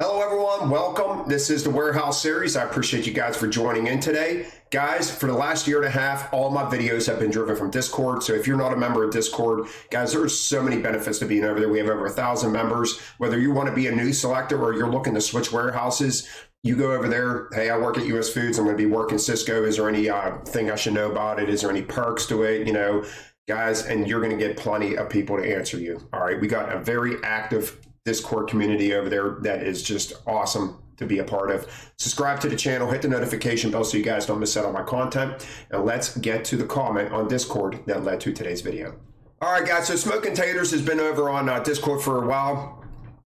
Hello everyone, welcome. This is the Warehouse Series. I appreciate you guys for joining in today. Guys, for the last year and a half, all my videos have been driven from Discord. So if you're not a member of Discord, guys, there's so many benefits to being over there. We have over 1,000 members. Whether you want to be a new selector or you're looking to switch warehouses, you go over there. Hey, I work at US Foods. I'm going to be working Cisco. Is there any thing I should know about it? Is there any perks to it? You know, guys, and you're going to get plenty of people to answer you. All right, we got a very active Discord community over there that is just awesome to be a part of. Subscribe to the channel, hit the notification bell so you guys don't miss out on my content. And let's get to the comment on Discord that led to today's video. All right, guys, so Smoking Taters has been over on Discord for a while,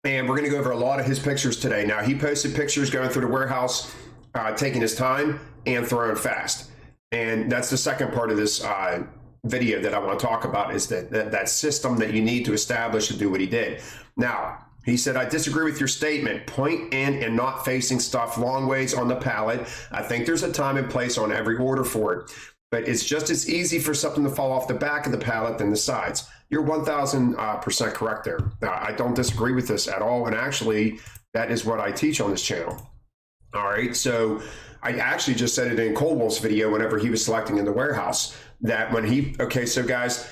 and we're going to go over a lot of his pictures today. Now, he posted pictures going through the warehouse, taking his time and throwing fast. And that's the second part of this video that I want to talk about, is that system that you need to establish to do what he did. Now, he said, I disagree with your statement. Point in and not facing stuff long ways on the pallet. I think there's a time and place on every order for it, but it's just as easy for something to fall off the back of the pallet than the sides. You're 1,000% correct there. I don't disagree with this at all. And actually, that is what I teach on this channel. All right. So I actually just said it in Coldwell's video whenever he was selecting in the warehouse, that when he, okay, so guys,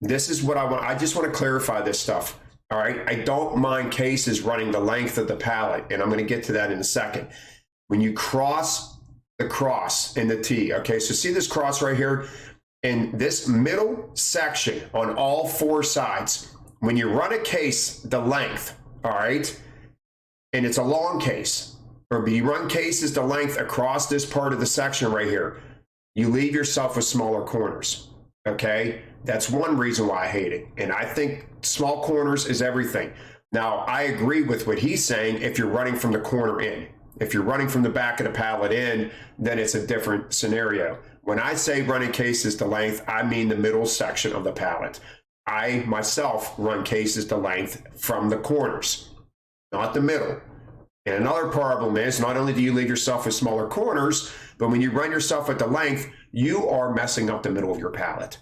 this is what I want. I just want to clarify this stuff. All right, I don't mind cases running the length of the pallet, and I'm going to get to that in a second. When you cross the cross in the T, okay, so see this cross right here? In this middle section on all four sides, when you run a case the length, all right, and it's a long case, or you run cases the length across this part of the section right here, you leave yourself with smaller corners. Okay, that's one reason why I hate it. And I think small corners is everything. Now, I agree with what he's saying if you're running from the corner in. If you're running from the back of the pallet in, then it's a different scenario. When I say running cases to length, I mean the middle section of the pallet. I myself run cases to length from the corners, not the middle. And another problem is, not only do you leave yourself with smaller corners, but when you run yourself at the length, you are messing up the middle of your pallet.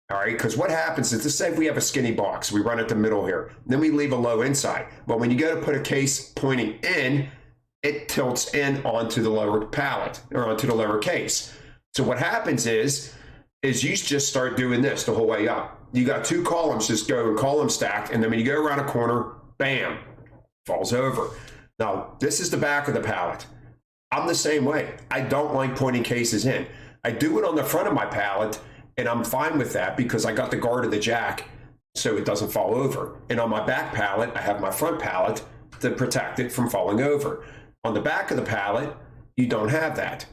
All right, because what happens is, let's say if we have a skinny box, we run at the middle here, then we leave a low inside. But when you go to put a case pointing in, it tilts in onto the lower pallet, or onto the lower case. So what happens is you just start doing this the whole way up. You got two columns, just go and column stacked, and then when you go around a corner, bam, falls over. Now, this is the back of the pallet. I'm the same way. I don't like pointing cases in. I do it on the front of my pallet, and I'm fine with that because I got the guard of the jack so it doesn't fall over. And on my back pallet, I have my front pallet to protect it from falling over. On the back of the pallet, you don't have that.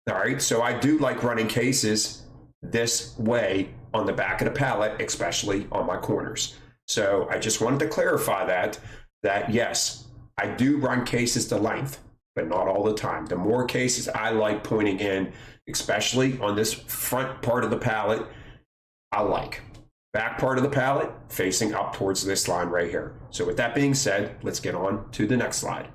All right, so I do like running cases this way on the back of the pallet, especially on my corners. So I just wanted to clarify that yes, I do run cases to length, but not all the time. The more cases I like pointing in, especially on this front part of the pallet, I like. Back part of the pallet facing up towards this line right here. So with that being said, let's get on to the next slide.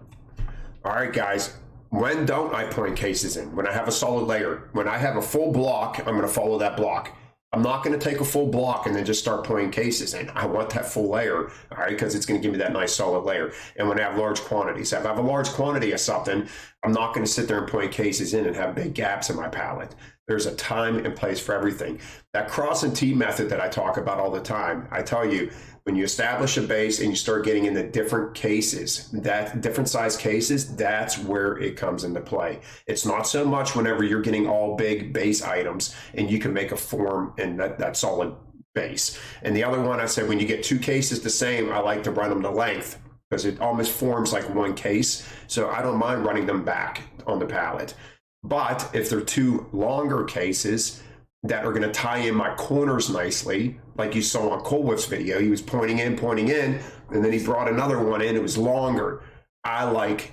All right, guys, when don't I point cases in? When I have a solid layer. When I have a full block, I'm going to follow that block. I'm not going to take a full block and then just start pointing cases in. I want that full layer, all right, because it's going to give me that nice solid layer. And when I have large quantities, if I have a large quantity of something, I'm not going to sit there and point cases in and have big gaps in my pallet. There's a time and place for everything. That cross and T method that I talk about all the time, I tell you, when you establish a base and you start getting into different cases, that different size cases, that's where it comes into play. It's not so much whenever you're getting all big base items and you can make a form and that solid base. And the other one, I said, when you get two cases the same, I like to run them to length because it almost forms like one case. So I don't mind running them back on the pallet. But if they're two longer cases that are going to tie in my corners nicely, like you saw on Coldwell's video, he was pointing in, and then he brought another one in, it was longer. I like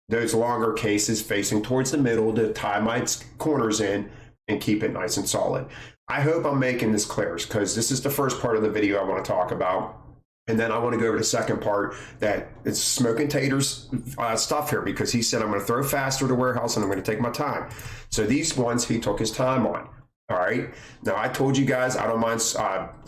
those longer cases facing towards the middle to tie my corners in and keep it nice and solid. I hope I'm making this clear, because this is the first part of the video I want to talk about. And then I want to go over the second part, that it's Smoking Taters stuff here, because he said I'm going to throw faster to warehouse and I'm going to take my time. So these ones he took his time on. All right. Now, I told you guys I don't mind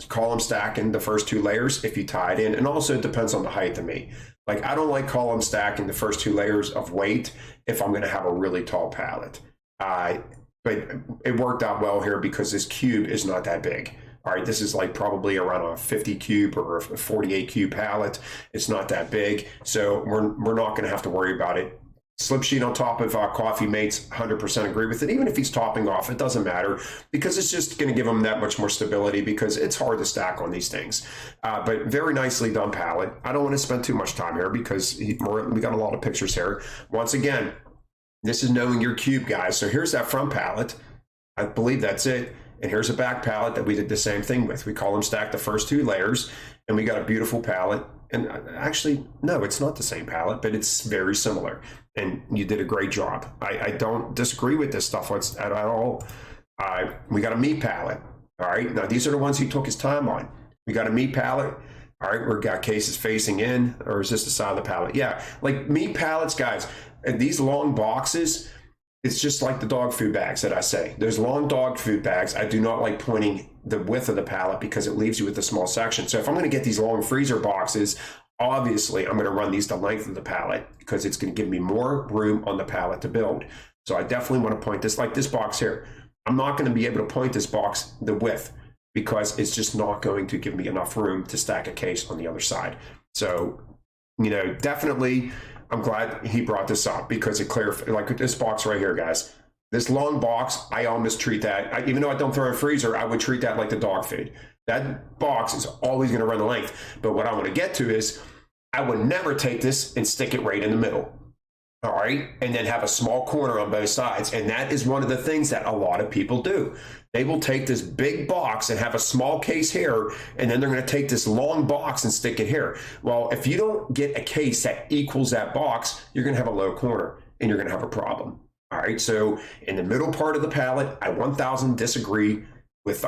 column stacking the first 2 layers if you tie it in. And also, it depends on the height of me. Like, I don't like column stacking the first 2 layers of weight if I'm going to have a really tall pallet. But it worked out well here because this cube is not that big. All right, this is like probably around a 50 cube or a 48 cube pallet. It's not that big, so we're not going to have to worry about it. Slip sheet on top of Coffee Mates, 100% agree with it. Even if he's topping off, it doesn't matter because it's just going to give him that much more stability because it's hard to stack on these things. But very nicely done pallet. I don't want to spend too much time here because we got a lot of pictures here. Once again, this is knowing your cube, guys. So here's that front pallet. I believe that's it. And here's a back pallet that we did the same thing with. We call them stack the first 2 layers, and we got a beautiful pallet. And actually, no, it's not the same pallet, but it's very similar. And you did a great job. I don't disagree with this stuff at all. We got a meat pallet. All right. Now, these are the ones he took his time on. We got a meat pallet. All right. We've got cases facing in, or is this the side of the pallet? Yeah. Like meat pallets, guys, and these long boxes, it's just like the dog food bags that I say. There's long dog food bags. I do not like pointing the width of the pallet because it leaves you with a small section. So if I'm going to get these long freezer boxes, obviously I'm going to run these the length of the pallet because it's going to give me more room on the pallet to build. So I definitely want to point this, like this box here. I'm not going to be able to point this box the width because it's just not going to give me enough room to stack a case on the other side. So, you know, definitely I'm glad he brought this up because it clarified, like this box right here, guys. This long box, I almost treat that, even though I don't throw in a freezer, I would treat that like the dog food. That box is always going to run the length. But what I want to get to is I would never take this and stick it right in the middle. All right. And then have a small corner on both sides. And that is one of the things that a lot of people do. They will take this big box and have a small case here, and then they're going to take this long box and stick it here. Well, if you don't get a case that equals that box, you're going to have a low corner and you're going to have a problem. All right. So in the middle part of the pallet, I 1000 disagree with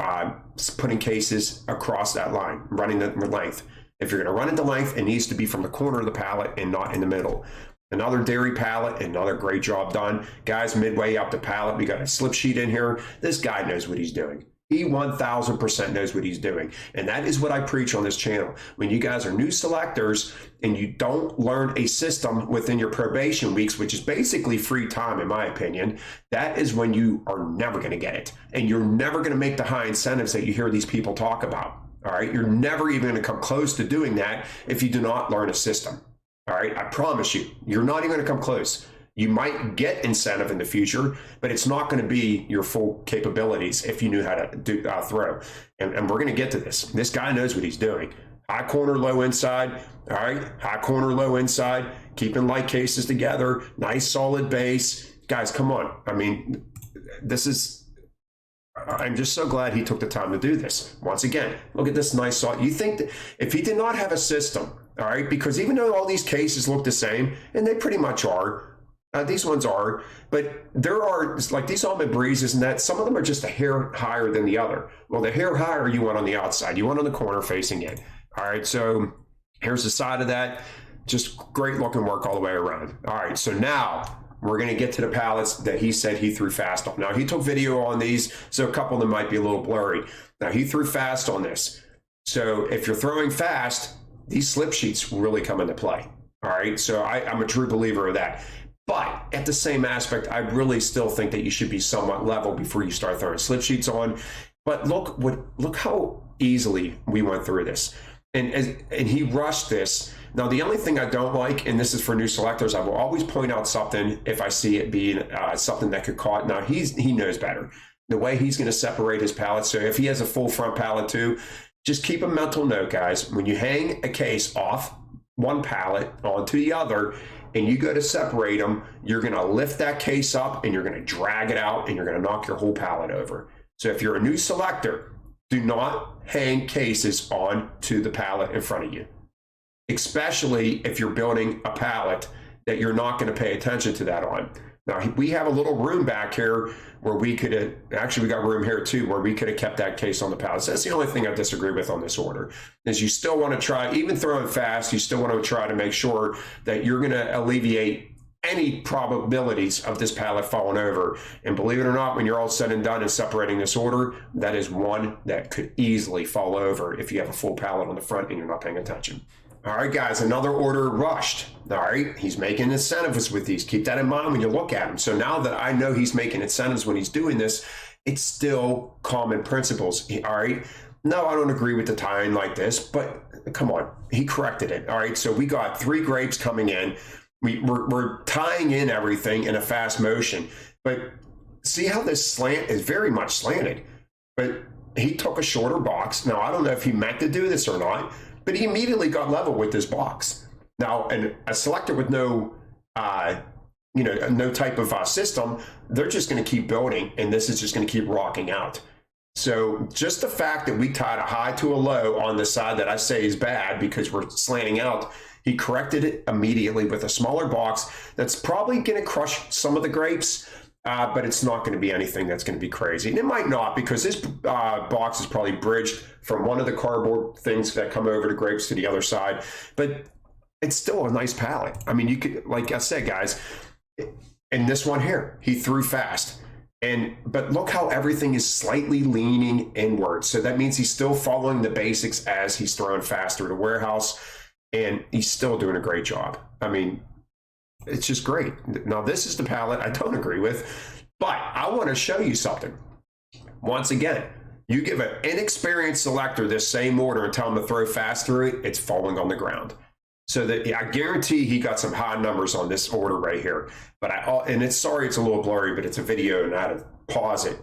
putting cases across that line, running the length. If you're going to run it the length, it needs to be from the corner of the pallet and not in the middle. Another dairy pallet, another great job done. Guys, midway up the pallet, we got a slip sheet in here. This guy knows what he's doing. He 1000% knows what he's doing. And that is what I preach on this channel. When you guys are new selectors and you don't learn a system within your probation weeks, which is basically free time, in my opinion, that is when you are never going to get it. And you're never going to make the high incentives that you hear these people talk about. All right. You're never even going to come close to doing that if you do not learn a system. All right. I promise you, you're not even going to come close. You might get incentive in the future, but it's not going to be your full capabilities if you knew how to throw. And we're going to get to this. This guy knows what he's doing. High corner, low inside. All right. High corner, low inside. Keeping light cases together. Nice solid base. Guys, come on. I mean, I'm just so glad he took the time to do this. Once again, look at this nice saw. You think that if he did not have a system, all right, because even though all these cases look the same, and they pretty much are, these ones are, but there are, like these Almond Breezes and that, some of them are just a hair higher than the other. Well, the hair higher you want on the outside, you want on the corner facing in. All right, so here's the side of that. Just great looking work all the way around. All right, so now we're going to get to the pallets that he said he threw fast on. Now, he took video on these, so a couple of them might be a little blurry. Now, he threw fast on this. So if you're throwing fast, these slip sheets really come into play. All right, so I'm a true believer of that. But at the same aspect, I really still think that you should be somewhat level before you start throwing slip sheets on. But look how easily we went through this. And he rushed this. Now, the only thing I don't like, and this is for new selectors, I will always point out something if I see it being something that could caught. Now, he knows better. The way he's going to separate his pallets. So if he has a full front pallet too, just keep a mental note, guys. When you hang a case off one pallet onto the other, and you go to separate them, you're going to lift that case up and you're going to drag it out and you're going to knock your whole pallet over. So if you're a new selector, do not hang cases onto the pallet in front of you, especially if you're building a pallet that you're not going to pay attention to that on. Now, we have a little room back here where we could have, actually we got room here too, where we could have kept that case on the pallet. So that's the only thing I disagree with on this order, is you still want to try, even throwing fast, you still want to try to make sure that you're going to alleviate any probabilities of this pallet falling over. And believe it or not, when you're all said and done and separating this order, that is one that could easily fall over if you have a full pallet on the front and you're not paying attention. All right, guys, another order rushed. All right, he's making incentives with these. Keep that in mind when you look at him. So now that I know he's making incentives when he's doing this, it's still common principles. All right. No, I don't agree with the tying like this, but come on, he corrected it. All right, so we got 3 grapes coming in. We're tying in everything in a fast motion, but see how this slant is very much slanted, but he took a shorter box. Now, I don't know if he meant to do this or not, but he immediately got level with this box. Now, and a selector with no, no type of system, they're just going to keep building, and this is just going to keep rocking out. So just the fact that we tied a high to a low on the side that I say is bad because we're slanting out, he corrected it immediately with a smaller box that's probably going to crush some of the grapes, but it's not going to be anything that's going to be crazy. And it might not, because this box is probably bridged from one of the cardboard things that come over to grapes to the other side, but it's still a nice pallet. I mean, you could, like I said, guys, in this one here, he threw fast. But look how everything is slightly leaning inward. So that means he's still following the basics as he's throwing fast through the warehouse, and he's still doing a great job. I mean, it's just great. Now, this is the pallet I don't agree with, but I want to show you something. Once again, you give an inexperienced selector this same order and tell him to throw fast through it, it's falling on the ground. So that I guarantee he got some high numbers on this order right here. But it's sorry it's a little blurry, but it's a video and I had to pause it.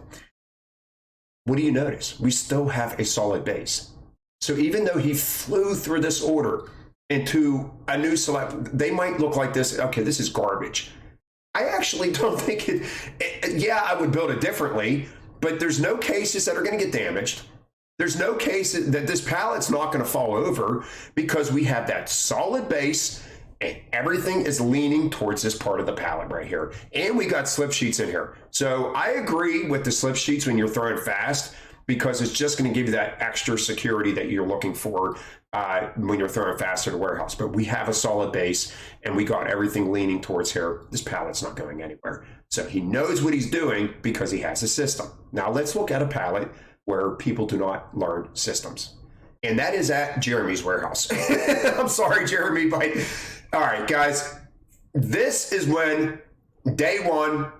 What do you notice? We still have a solid base. So even though he flew through this order into a new select, they might look like this. Okay, this is garbage. I actually don't think yeah, I would build it differently, but there's no cases that are going to get damaged. There's no case that this pallet's not going to fall over because we have that solid base and everything is leaning towards this part of the pallet right here. And we got slip sheets in here. So I agree with the slip sheets when you're throwing fast, because it's just going to give you that extra security that you're looking for when you're throwing fast to the warehouse. But we have a solid base and we got everything leaning towards here. This pallet's not going anywhere. So he knows what he's doing because he has a system. Now let's look at a pallet where people do not learn systems. And that is at Jeremy's warehouse. I'm sorry, Jeremy, but all right, guys, this is when day one,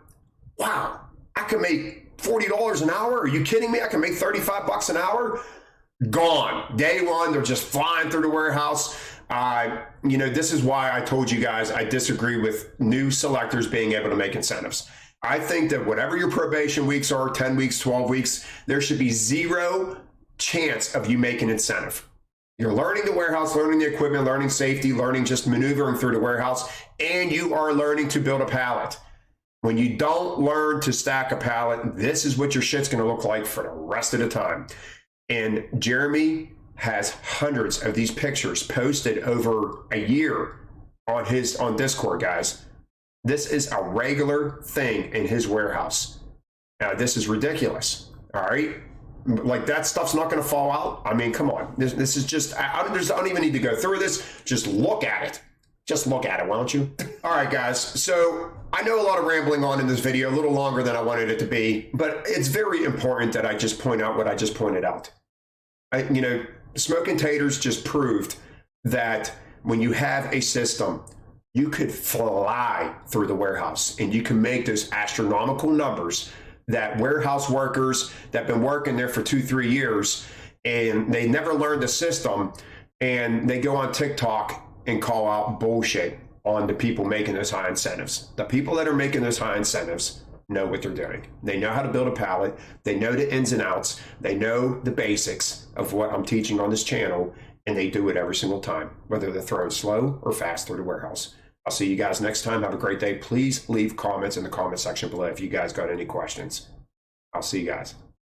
wow, I can make $40 an hour. Are you kidding me? I can make 35 bucks an hour. Gone. Day one, they're just flying through the warehouse. This is why I told you guys I disagree with new selectors being able to make incentives. I think that whatever your probation weeks are, 10 weeks, 12 weeks, there should be zero chance of you making incentive. You're learning the warehouse, learning the equipment, learning safety, learning just maneuvering through the warehouse, and you are learning to build a pallet. When you don't learn to stack a pallet, this is what your shit's going to look like for the rest of the time. And Jeremy has hundreds of these pictures posted over a year on Discord, guys. This is a regular thing in his warehouse. Now, this is ridiculous. All right. Like, that stuff's not going to fall out. I mean, come on. This is just, I don't even need to go through this. Just look at it. Just look at it, why don't you? All right, guys. So I know a lot of rambling on in this video, a little longer than I wanted it to be, but it's very important that I just point out what I just pointed out. Smoking Taters just proved that when you have a system, you could fly through the warehouse and you can make those astronomical numbers that warehouse workers that have been working there for 2-3 years and they never learned the system, and they go on TikTok and call out bullshit on the people making those high incentives. The people that are making those high incentives know what they're doing. They know how to build a pallet. They know the ins and outs. They know the basics of what I'm teaching on this channel, and they do it every single time, whether they're throwing slow or fast through the warehouse. I'll see you guys next time. Have a great day. Please leave comments in the comment section below if you guys got any questions. I'll see you guys.